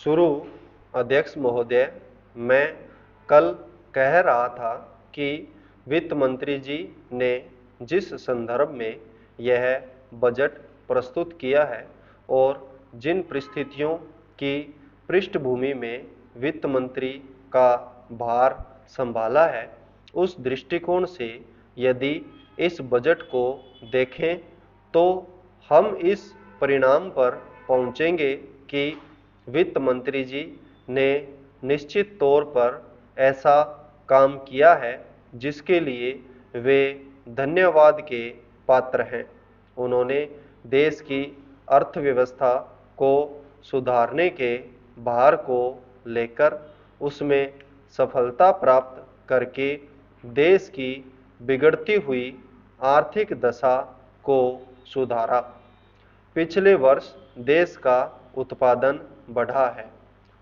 शुरू। अध्यक्ष महोदय, मैं कल कह रहा था कि वित्त मंत्री जी ने जिस संदर्भ में यह बजट प्रस्तुत किया है और जिन परिस्थितियों की पृष्ठभूमि में वित्त मंत्री का भार संभाला है, उस दृष्टिकोण से यदि इस बजट को देखें तो हम इस परिणाम पर पहुंचेंगे कि वित्त मंत्री जी ने निश्चित तौर पर ऐसा काम किया है जिसके लिए वे धन्यवाद के पात्र हैं। उन्होंने देश की अर्थव्यवस्था को सुधारने के भार को लेकर उसमें सफलता प्राप्त करके देश की बिगड़ती हुई आर्थिक दशा को सुधारा। पिछले वर्ष देश का उत्पादन बढ़ा है,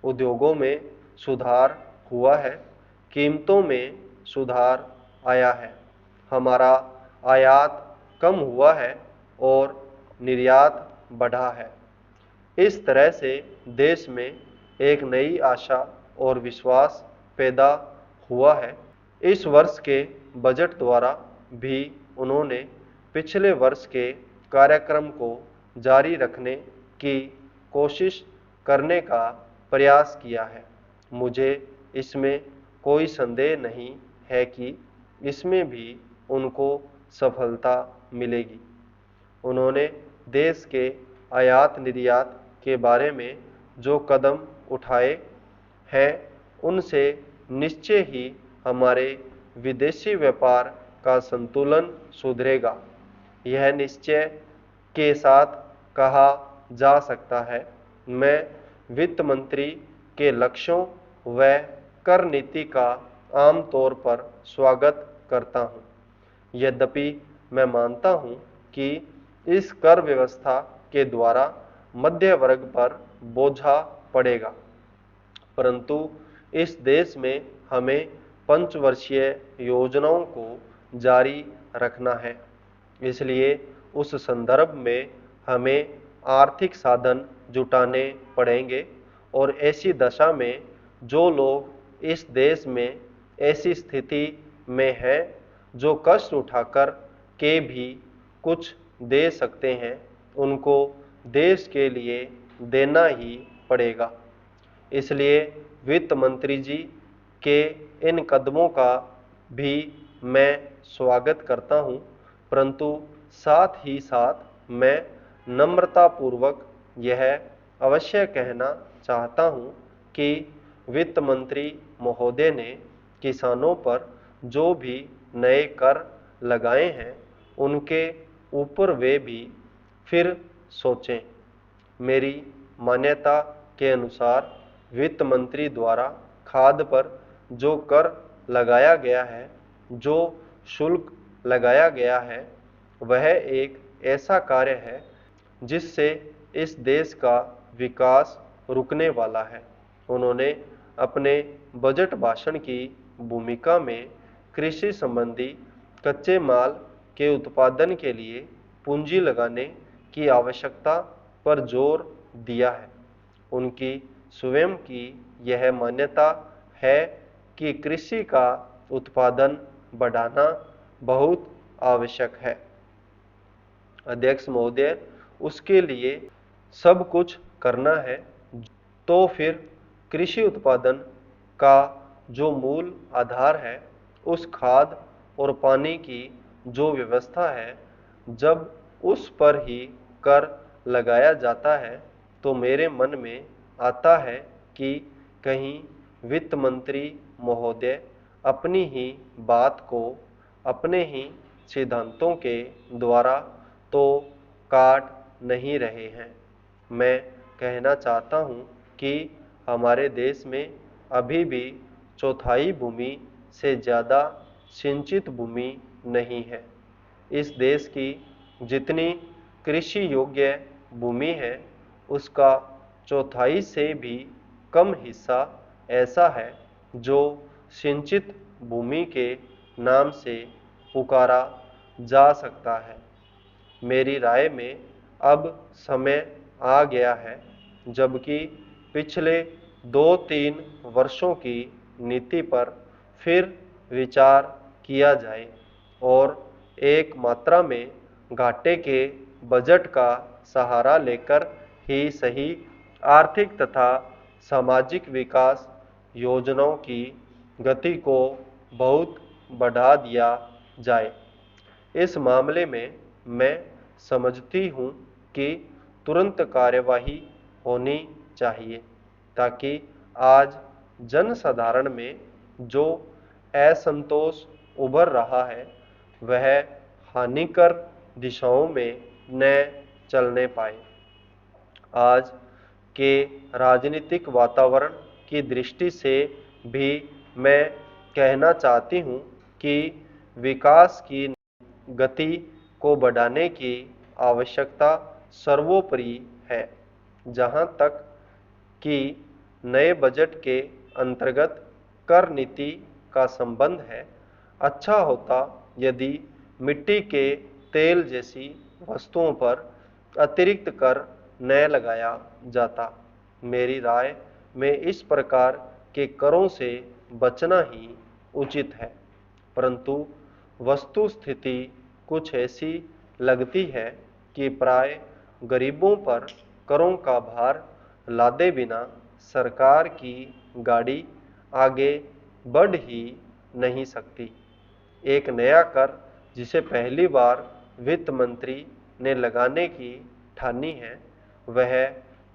उद्योगों में सुधार हुआ है, कीमतों में सुधार आया है, हमारा आयात कम हुआ है और निर्यात बढ़ा है। इस तरह से देश में एक नई आशा और विश्वास पैदा हुआ है। इस वर्ष के बजट द्वारा भी उन्होंने पिछले वर्ष के कार्यक्रम को जारी रखने की कोशिश करने का प्रयास किया है। मुझे इसमें कोई संदेह नहीं है कि इसमें भी उनको सफलता मिलेगी। उन्होंने देश के आयात निर्यात के बारे में जो कदम उठाए हैं, उनसे निश्चय ही हमारे विदेशी व्यापार का संतुलन सुधरेगा। यह निश्चय के साथ कहा जा सकता है, मैं वित्त मंत्री के लक्ष्यों व कर नीति का आम तौर पर स्वागत करता हूँ। यद्यपि मैं मानता हूँ कि इस कर व्यवस्था के द्वारा मध्य वर्ग पर बोझा पड़ेगा, परंतु इस देश में हमें पंचवर्षीय योजनाओं को जारी रखना है। इसलिए उस संदर्भ में हमें आर्थिक साधन जुटाने पड़ेंगे और ऐसी दशा में जो लोग इस देश में ऐसी स्थिति में हैं जो कष्ट उठाकर के भी कुछ दे सकते हैं, उनको देश के लिए देना ही पड़ेगा। इसलिए वित्त मंत्री जी के इन कदमों का भी मैं स्वागत करता हूं, परंतु साथ ही साथ मैं नम्रतापूर्वक यह अवश्य कहना चाहता हूं कि वित्त मंत्री महोदय ने किसानों पर जो भी नए कर लगाए हैं, उनके ऊपर वे भी फिर सोचें। मेरी मान्यता के अनुसार वित्त मंत्री द्वारा खाद पर जो कर लगाया गया है, जो शुल्क लगाया गया है, वह एक ऐसा कार्य है जिससे इस देश का विकास रुकने वाला है। उन्होंने अपने बजट भाषण की भूमिका में कृषि संबंधी कच्चे माल के उत्पादन के लिए पूंजी लगाने की आवश्यकता पर जोर दिया है। उनकी स्वयं की यह मान्यता है कि कृषि का उत्पादन बढ़ाना बहुत आवश्यक है। अध्यक्ष महोदय, उसके लिए सब कुछ करना है, तो फिर कृषि उत्पादन का जो मूल आधार है, उस खाद और पानी की जो व्यवस्था है, जब उस पर ही कर लगाया जाता है तो मेरे मन में आता है कि कहीं वित्त मंत्री महोदय अपनी ही बात को अपने ही सिद्धांतों के द्वारा तो काट नहीं रहे हैं। मैं कहना चाहता हूँ कि हमारे देश में अभी भी चौथाई भूमि से ज़्यादा सिंचित भूमि नहीं है। इस देश की जितनी कृषि योग्य भूमि है, उसका चौथाई से भी कम हिस्सा ऐसा है जो सिंचित भूमि के नाम से पुकारा जा सकता है। मेरी राय में अब समय आ गया है, जबकि पिछले 2-3 वर्षों की नीति पर फिर विचार किया जाए और एक मात्रा में घाटे के बजट का सहारा लेकर ही सही आर्थिक तथा सामाजिक विकास योजनाओं की गति को बहुत बढ़ा दिया जाए। इस मामले में मैं समझती हूँ कि तुरंत कार्यवाही होनी चाहिए ताकि आज जनसाधारण में जो असंतोष उभर रहा है वह हानिकर दिशाओं में न चलने पाए। आज के राजनीतिक वातावरण की दृष्टि से भी मैं कहना चाहती हूँ कि विकास की गति को बढ़ाने की आवश्यकता सर्वोपरि है। जहाँ तक कि नए बजट के अंतर्गत कर नीति का संबंध है, अच्छा होता यदि मिट्टी के तेल जैसी वस्तुओं पर अतिरिक्त कर न लगाया जाता। मेरी राय में इस प्रकार के करों से बचना ही उचित है, परंतु वस्तु स्थिति कुछ ऐसी लगती है कि प्राय गरीबों पर करों का भार लादे बिना सरकार की गाड़ी आगे बढ़ ही नहीं सकती। एक नया कर जिसे पहली बार वित्त मंत्री ने लगाने की ठानी है वह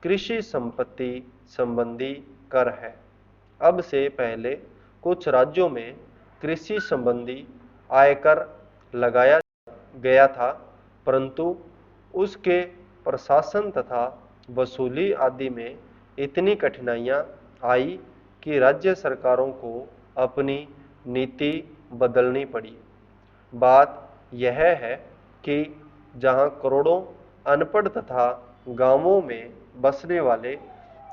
कृषि संपत्ति संबंधी कर है। अब से पहले कुछ राज्यों में कृषि संबंधी आयकर लगाया गया था, परंतु उसके प्रशासन तथा वसूली आदि में इतनी कठिनाइयां आई कि राज्य सरकारों को अपनी नीति बदलनी पड़ी। बात यह है कि जहां करोड़ों अनपढ़ तथा गांवों में बसने वाले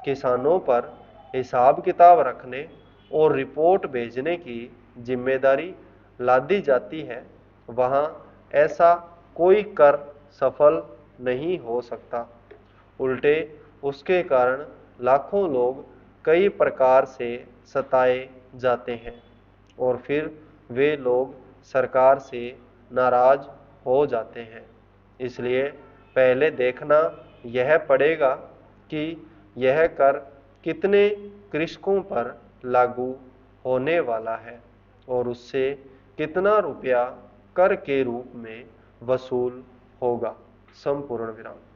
किसानों पर हिसाब किताब रखने और रिपोर्ट भेजने की जिम्मेदारी लादी जाती है, वहां ऐसा कोई कर सफल नहीं हो सकता। उल्टे उसके कारण लाखों लोग कई प्रकार से सताए जाते हैं और फिर वे लोग सरकार से नाराज हो जाते हैं। इसलिए पहले देखना यह पड़ेगा कि यह कर कितने कृषकों पर लागू होने वाला है और उससे कितना रुपया कर के रूप में वसूल होगा। संपूर्ण विराम।